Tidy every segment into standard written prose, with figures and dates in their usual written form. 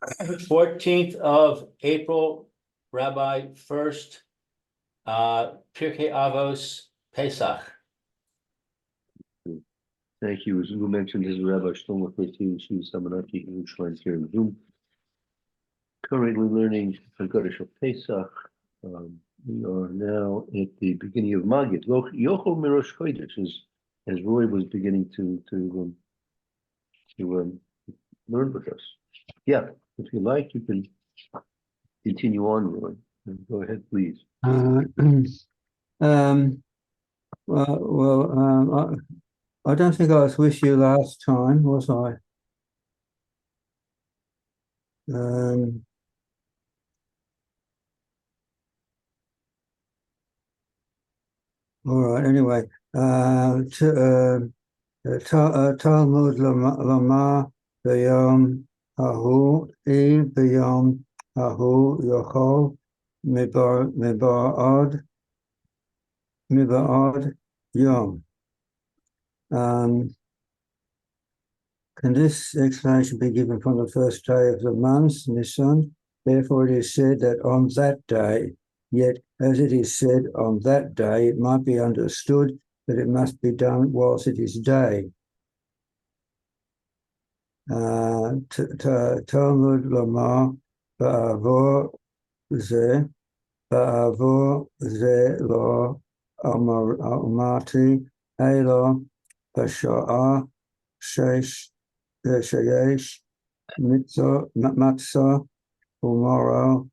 14th of April, Rabbi Furst, Pierke Avos, Pesach. Thank you. As you mentioned, this is Rabbi Shlomo Fertin, Shiva Samanaki, Yerushalayim here in Zoom. Currently learning Haggadah of Pesach. We are now at the beginning of Magid. Yochel Mirosh Chodesh, as Roy was beginning to learn with us. Yeah, if you like, you can continue on, Roy. Go ahead, please. I don't think I was with you last time, was I? All right, anyway, Talmud Lama B'yom Hahu B'yom Hahu Yochol Mibarad Yom. Can this explanation be given from the first day of the month, Nisan? Therefore, it is said that on that day, yet as it is said on that day, it might be understood that it must be done whilst it is day. Talmud Lama Ba'avor Ze Lo Amarti Elo Basha'ah Shesh Sheyesh Matzah Umoro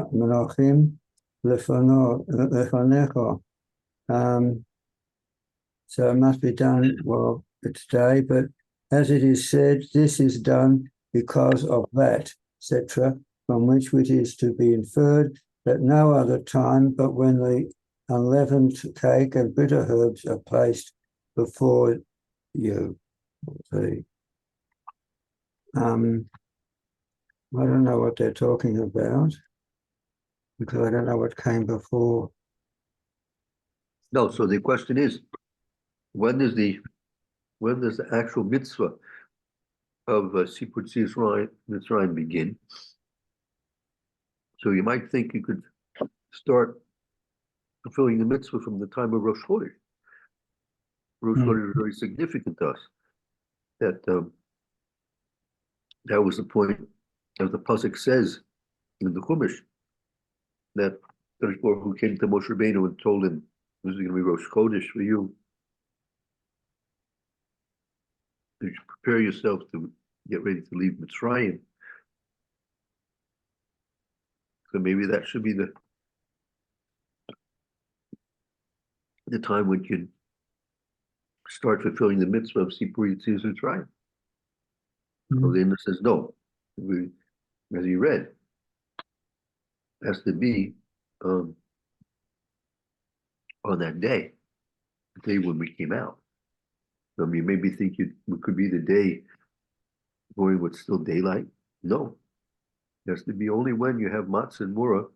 Menachim Lefanecha. So it must be done while it's day, but as it is said, this is done because of that, etc., from which it is to be inferred that no other time but when the unleavened cake and bitter herbs are placed before you. I don't know what they're talking about because I don't know what came before. No, so the question is, when does the actual mitzvah of Sipur Mitzrayim begin? So you might think you could start fulfilling the mitzvah from the time of Rosh Chodesh. Rosh Chodesh is very significant to us. That was the point, as the pasuk says in the Chumash, that Baruch who came to Moshe Rabbeinu and told him this is going to be Rosh Chodesh for you. You should prepare yourself to get ready to leave Mitzrayim. So maybe that should be the time when you start fulfilling the mitzvah of Sipur Yetzias Mitzrayim. So the Indian says no. As you read, has to be on that day, the day when we came out. So, you maybe think it could be the day going with still daylight. No, it has to be only when you have matzah and mura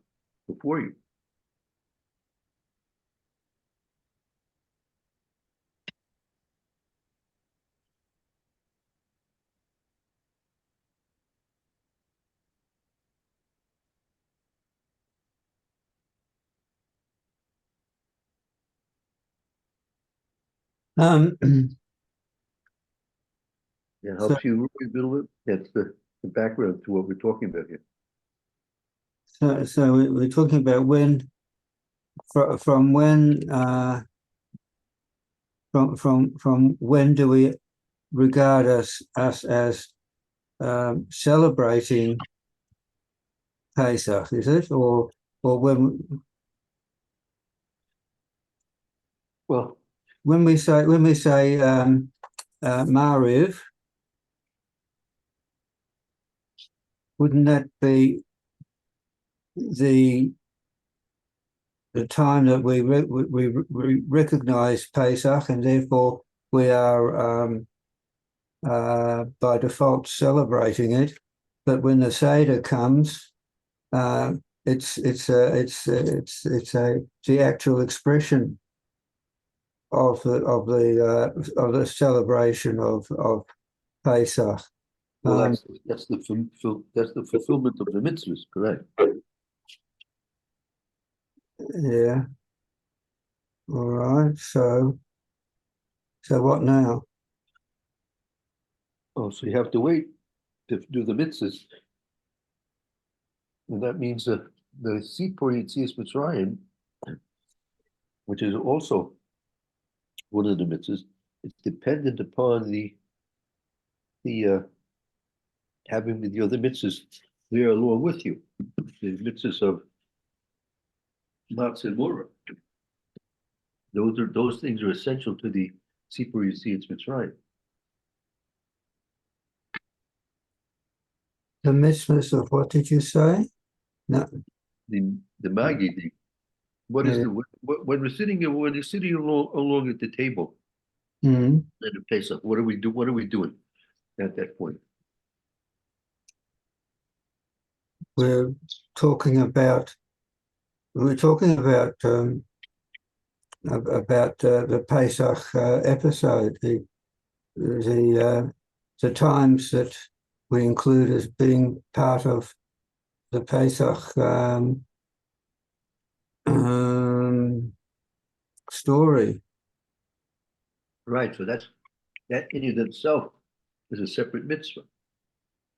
before you. It helps you a little bit. That's the background to what we're talking about here. So we're talking about when, from when do we regard us as celebrating Pesach? Is it or when? Well, when we say Mariv, wouldn't that be the time that we recognize Pesach, and therefore we are by default celebrating it? But when the Seder comes, it's the actual expression of the celebration of Pesach. Well, Um, that's the fulfillment of the mitzvahs, correct? yeah. All right. So what now? Oh, so you have to wait to do the mitzvahs. And that means that the Sipur Yitzias Mitzrayim, which is also one of the mitzvahs, it's dependent upon the having the other mitzvahs there along with you. The mitzvahs of Matzah and Mora. Those things are essential to the Sipur Yitzias Mitzrayim. The mitzvahs of what did you say? No. The Magi, what is Yeah. when you're sitting along at the table Mm. at the Pesach, what are we doing at that point? We're talking about the Pesach episode, the times that we include as being part of the Pesach story. Right, so that in and of itself is a separate mitzvah.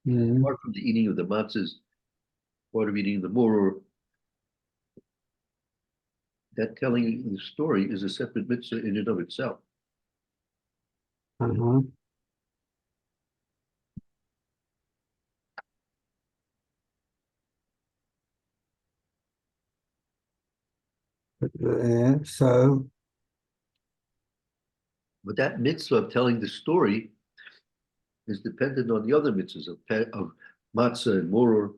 Mm. Apart from the eating of the matzahs, part of eating the moror, that telling the story is a separate mitzvah in and of itself. Uh-huh. Yeah, so But that mitzvah of telling the story is dependent on the other mitzvahs of matzah and moror,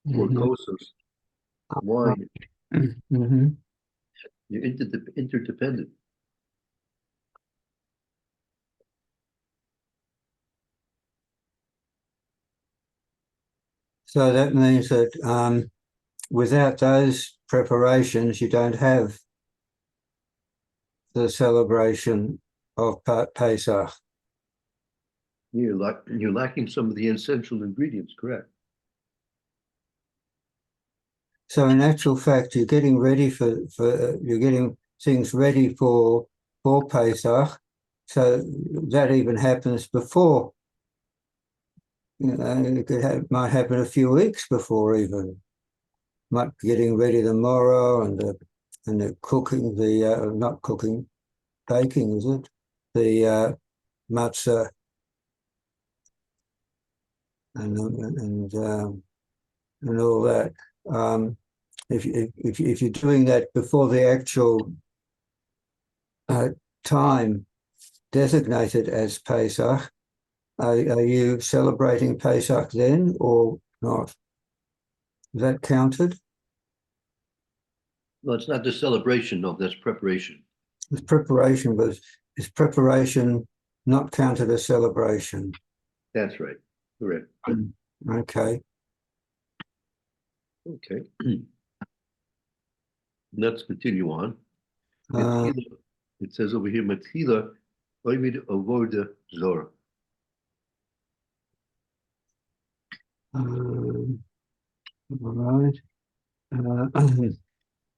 or mhm. kossos, wine. Mhm. You're interdependent. So that means that without those preparations, you don't have the celebration of Pesach. You're lacking some of the essential ingredients, correct? So in actual fact, you're getting ready you're getting things ready for Pesach. So that even happens before. You know, might happen a few weeks before even. Might be getting ready the morrow and the cooking, not cooking, baking, is it? The matzah and all that. If you're doing that before the actual time designated as Pesach, are you celebrating Pesach then or not? Is that counted? No, it's not the celebration. No, that's preparation. It's preparation, but is preparation not counted as celebration? That's right. Correct. Okay. Okay. Let's continue on. It says over here, Matila, Oimid Avoda Zora. All right.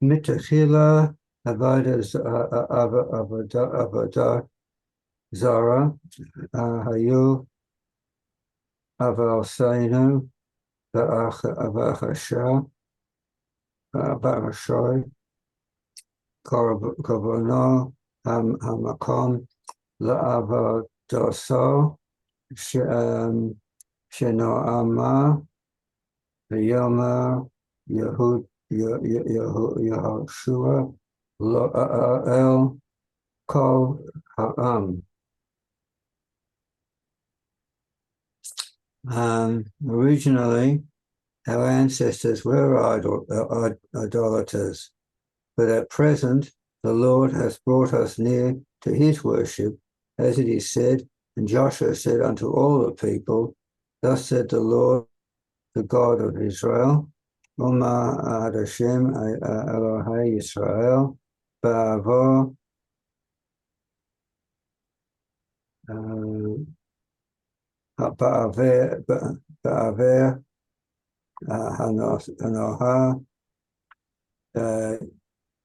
Mitachila Avoda Zara Hayu Avalseinu Avachasha Barashoy Korbono Hamakom La'avodoso Shenoama Yoma Yehoshua El Kol Ha'am. Originally, our ancestors were idolaters, but at present, the Lord has brought us near to his worship, as it is said, and Joshua said unto all the people, thus said the Lord, the God of Israel, Uma ad Hashem Elohei Yisrael, Ba'avo Ba'aver, Hanoha,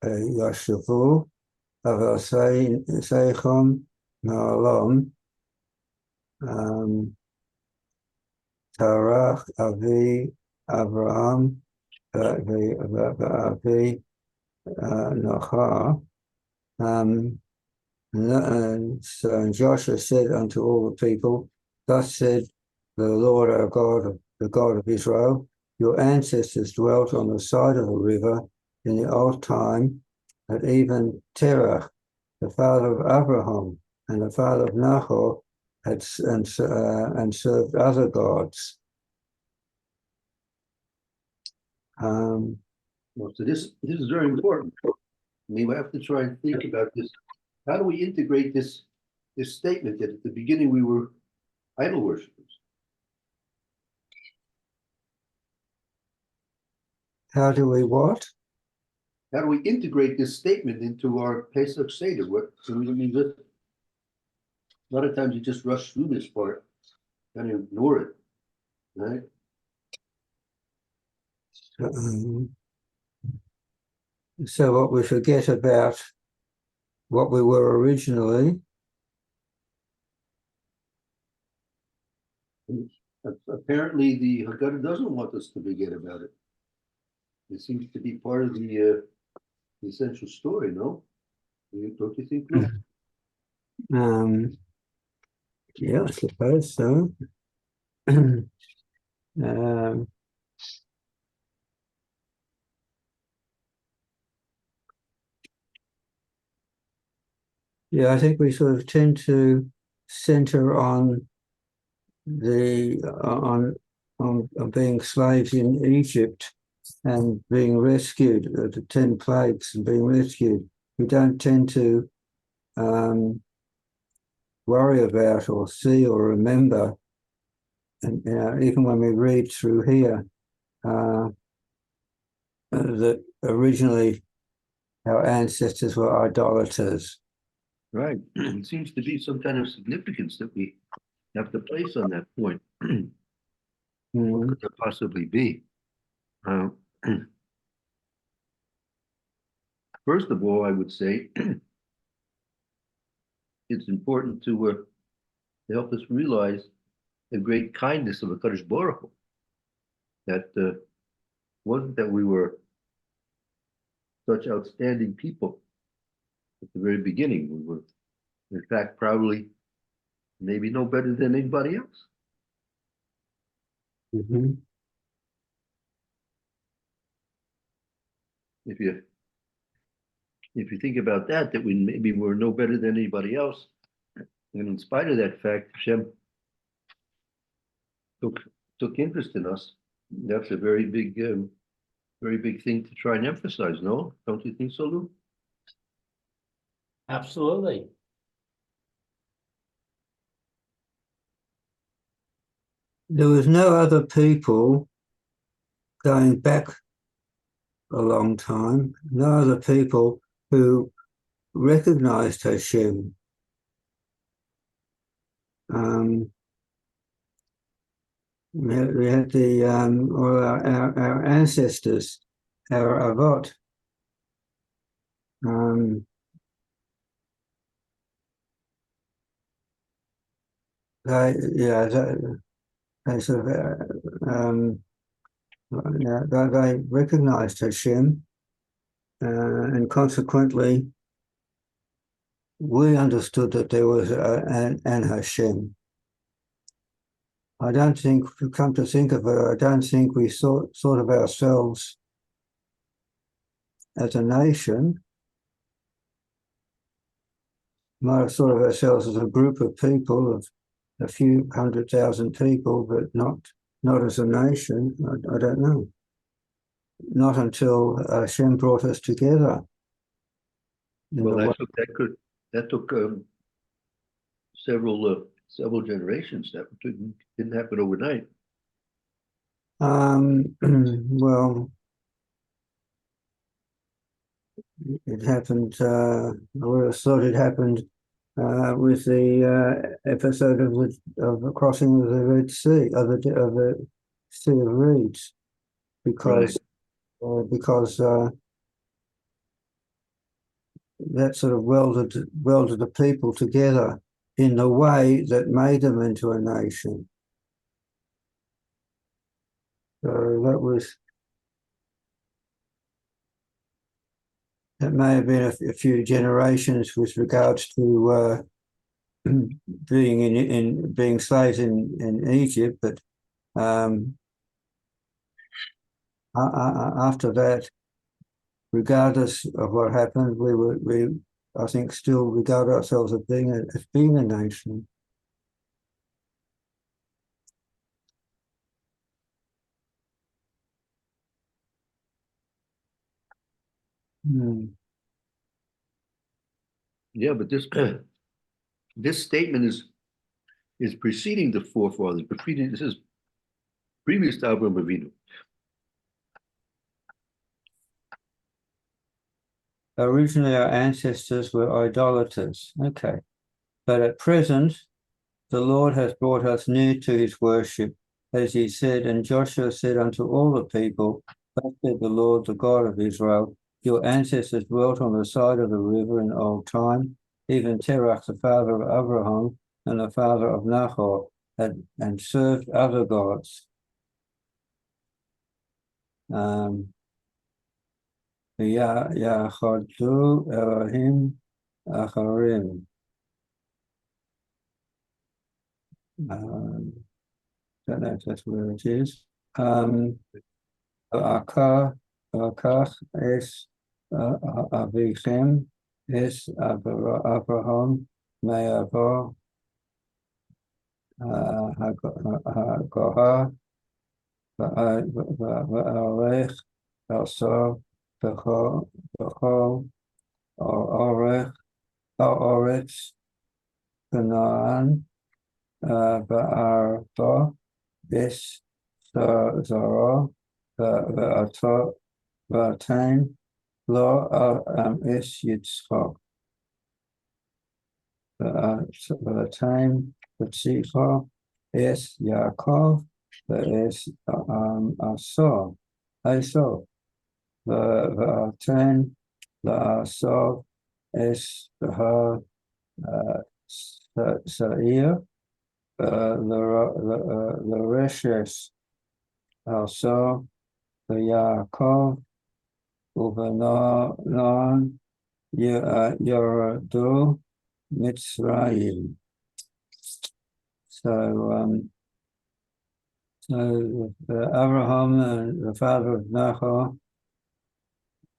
Yoshavu, Avel Seichon, Na'alon, Tarach, Avi, Abraham, Avi, Nocha. And so Joshua said unto all the people, thus said the Lord our God, the God of Israel, your ancestors dwelt on the side of the river in the old time, that even Terah, the father of Abraham and the father of Nahor, had and served other gods. Well, so this is very important. I mean, we have to try and think about this. How do we integrate this statement that at the beginning we were idol worshippers? How do we what? How do we integrate this statement into our Pesach Seder? What, I mean, a lot of times you just rush through this part and ignore it, right? So what we forget about what we were originally. Apparently, the Haggadah doesn't want us to forget about it. It seems to be part of the essential story, no? Don't you think, Lou? Yeah, I suppose so. um, yeah, I think we sort of tend to center on the on being slaves in Egypt and being rescued, the 10 plagues and being rescued. We don't tend to worry about or see or remember, and even when we read through here, that originally our ancestors were idolaters. Right. It seems to be some kind of significance that we have to place on that point. What could there possibly be? First of all, I would say it's important to help us realize the great kindness of HaKadosh Baruch Hu. That wasn't that we were such outstanding people at the very beginning. We were, in fact, probably maybe no better than anybody else. Mm-hmm. If you think about that we maybe were no better than anybody else, and in spite of that fact, Hashem took interest in us. That's a very big thing to try and emphasize. No, don't you think so, Lou? Absolutely. There was no other people going back a long time, no other people who recognized Hashem. We had the or our ancestors, our Avot. They sort of they recognized Hashem, and consequently, we understood that there was an Hashem. I don't think, come to think of it, I don't think we thought of ourselves as a nation. Might have thought of ourselves as a group of people, of a few 100,000 people, but not as a nation. I don't know. Not until Hashem brought us together. Well, that took several generations. That didn't happen overnight. Well, it happened. I would have thought it happened with the episode of the crossing of the Red Sea, of the Sea of Reeds, because that sort of welded the people together in the way that made them into a nation. So that may have been a few generations with regards to being slaves in Egypt, but after that, regardless of what happened, we I think still regard ourselves as being a nation. Yeah, but this this statement is preceding the forefathers. This is previous to Abraham Avinu. Originally, our ancestors were idolaters. Okay. But at present, the Lord has brought us near to his worship, as he said, and Joshua said unto all the people, thus said the Lord, the God of Israel, your ancestors dwelt on the side of the river in old time, even Terach, the father of Abraham, and the father of Nahor, and served other gods. Yachadu Elohim Acharim. Don't know if that's where it is. Akach es Avichem es Abraham Me'avo Hagoha Va'arech Elso B'chol Oretz Canaan Ba'arto es Zara V'atain Lo es Yitzchak V'atain V'tzicha es Yaakov V'es Asor V'atain La'asov es Sa'ir L'reshes also Yaakov Uvanon Yoradu Mitzrayim. So Abraham, the father of Nahor,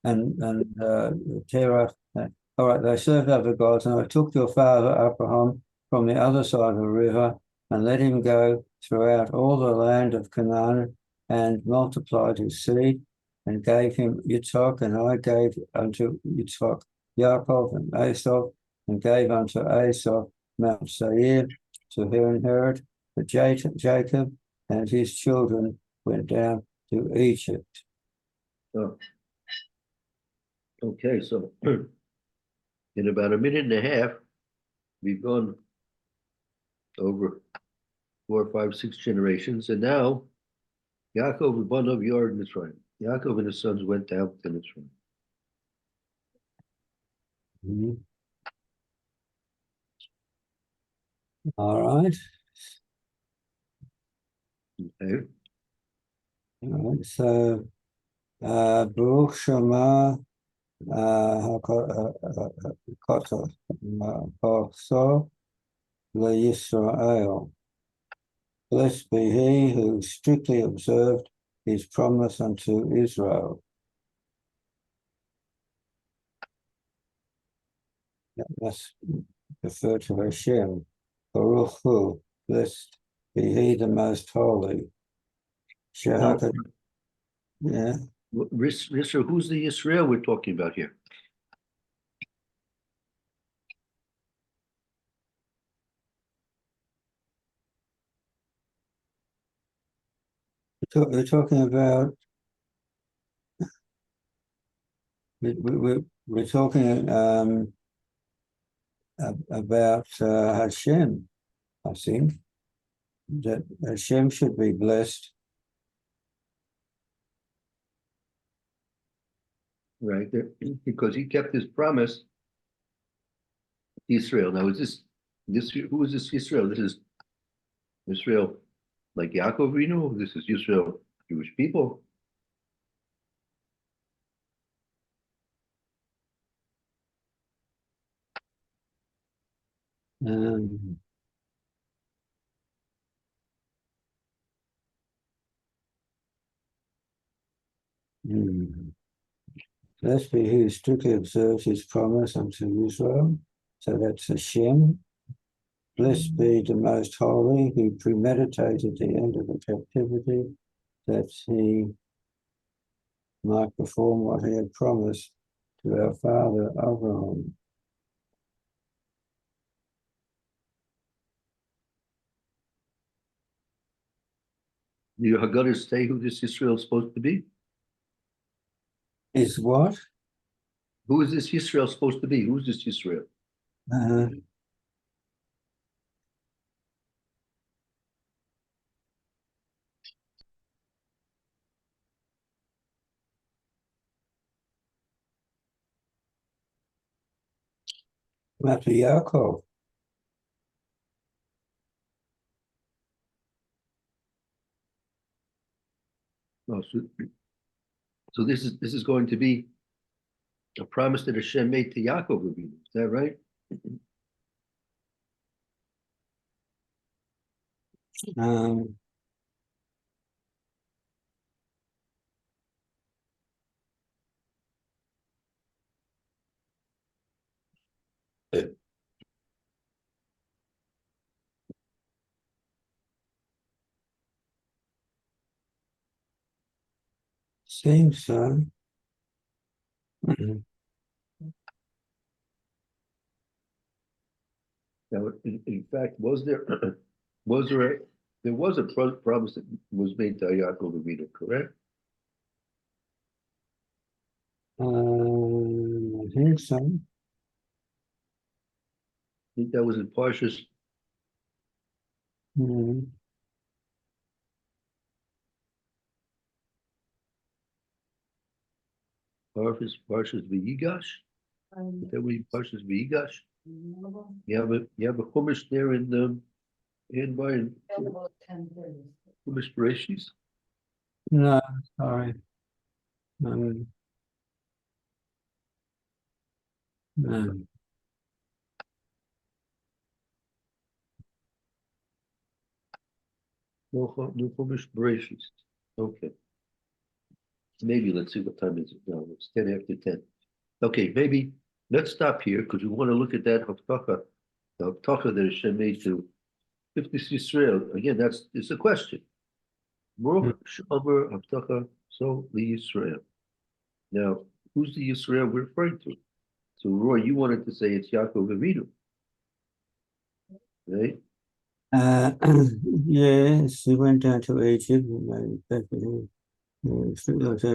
and Terah. All right, they served other gods, and I took your father Abraham from the other side of the river and let him go throughout all the land of Canaan and multiplied his seed and gave him Yitzhak, and I gave unto Yitzhak Yaakov and Esau, and gave unto Esau Mount Seir to inherit. But Jacob and his children went down to Egypt. Oh. Okay, so in about a minute and a half, we've gone over 4, 5, 6 generations, and now Yaakov Banav Yard Mitzrayim. Yaakov and his sons went down to Mitzrayim. Mm-hmm. All right. Okay. All right. So Baruch Shema Koso LeYisrael. Blessed be he who strictly observed his promise unto Israel. That must refer to Hashem. Baruch Hu, blessed be he the most holy. Shehaka, yeah. Who's the Yisrael we're talking about here? We're talking about. We're talking about Hashem, I think, that Hashem should be blessed. Right there, because he kept his promise. Israel. Now, is this who is this Israel? This is Israel, like Yaakov Avinu. This is Israel, Jewish people. Um, Blessed be he who strictly observes his promise unto Israel. So that's Hashem. Blessed be the Most Holy who premeditated the end of the captivity, that he might perform what he had promised to our father Abraham. You Haggadah say who this Israel is supposed to be? Is what? Who is this Israel supposed to be? Who's this Israel? Uh, after Yaakov. Oh, so this is going to be a promise that Hashem made to Yaakov Avinu. Is that right? Um, Seems so. Now, in fact, was there there was a promise that was made to Yaakov Avinu, correct? I think so. I think that was in Parshas. Mm. Parshas V'yigash. That we Parshas V'yigash. You have a chumash there in by chumash Bereshis. No, sorry. No. No. No chumash Bereshis. Okay. Maybe let's see what time is it now. It's 10 after 10. Okay, maybe let's stop here because we want to look at that Haftacha, the Haftacha that Hashem made to if this Israel. Again, it's a question. Baruch Shomer Haftacha So the Israel. Now, who's the Israel we're referring to? So, Roy, you wanted to say it's Yaakov Avinu, right? Yes, he went down to Egypt and made Bethlehem. Unto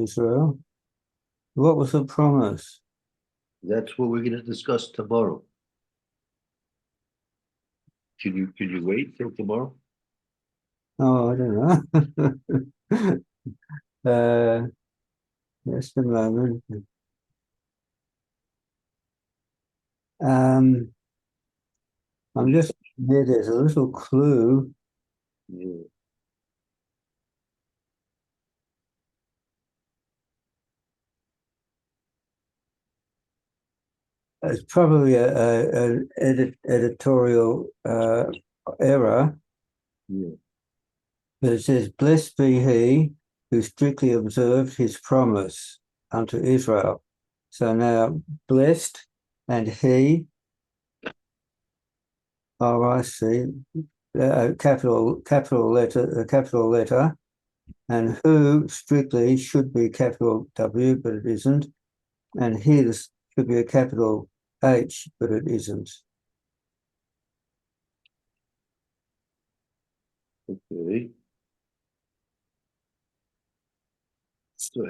Israel. What was the promise? That's what we're going to discuss tomorrow. Can you wait till tomorrow? Oh, I don't know. Just a moment. I'm just here. There's a little clue. Yeah. It's probably an editorial error, Yeah. but it says, "Blessed be he who strictly observed his promise unto Israel." So now, blessed and he, oh, I see, capital letter, and who strictly should be capital W, but it isn't, and his should be a capital H, but it isn't. Okay. So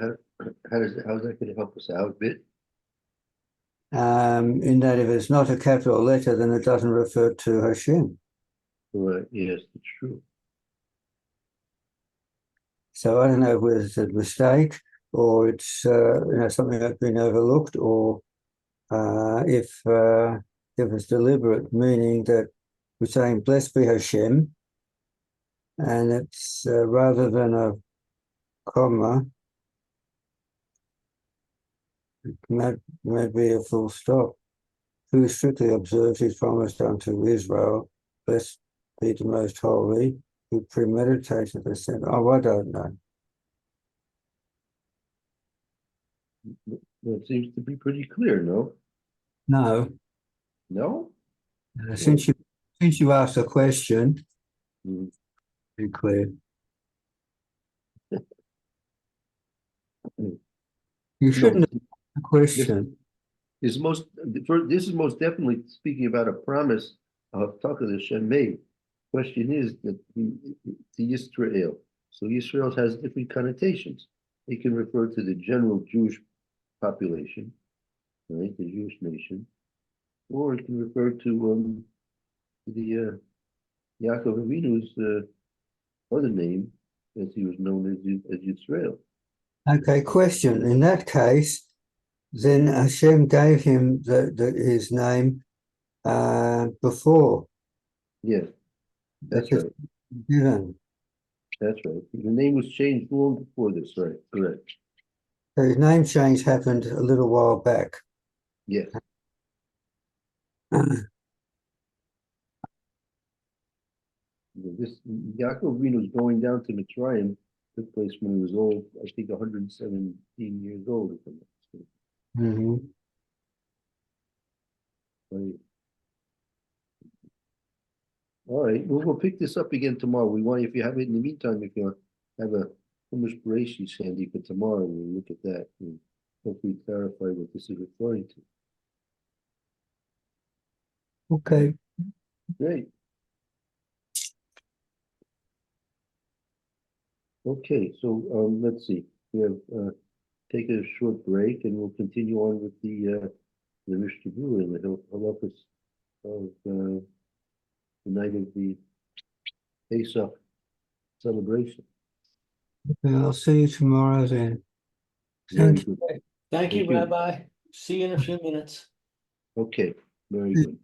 how's that going to help us out a bit? in that if it's not a capital letter, then it doesn't refer to Hashem. Right, yes, it's true. So I don't know whether it's a mistake or it's something that's been overlooked, or if it's deliberate, meaning that we're saying blessed be Hashem, and it's rather than a comma, it may be a full stop. Who strictly observes his promise unto Israel, blessed be the most holy, who premeditated the sin. Oh, I don't know. Well, it seems to be pretty clear, no? No. No? Since you asked a question, Mm. be clear. You shouldn't have asked a question. This is most definitely speaking about a promise of Taka that Hashem made. Question is that to Yisrael. So Yisrael has different connotations. It can refer to the general Jewish population, right, the Jewish nation, or it can refer to the Yaakov Avinu's other name, as he was known as Yisrael. Okay, question. In that case, then Hashem gave him his name before. Yes, that's Because right. given. That's right. The name was changed long before this, right? Correct. So his name change happened a little while back. Yes. This Yaakov Avinu was going down to Mitzrayim took place when he was old, I think 117 years old, if I'm not mistaken. Mm-hmm. Right. All right, we'll pick this up again tomorrow. We want, if you have it in the meantime, if you have a Chumash Bereshis handy for tomorrow, we'll look at that and hopefully clarify what this is referring to. Okay. Great. Okay, so let's see. We have take a short break and we'll continue on with the Mishnah Berurah and the halachos of the night of the Pesach celebration. I'll see you tomorrow then. Very Thank you. good. Thank you, Thank you. Rabbi. See you in a few minutes. Okay, very good.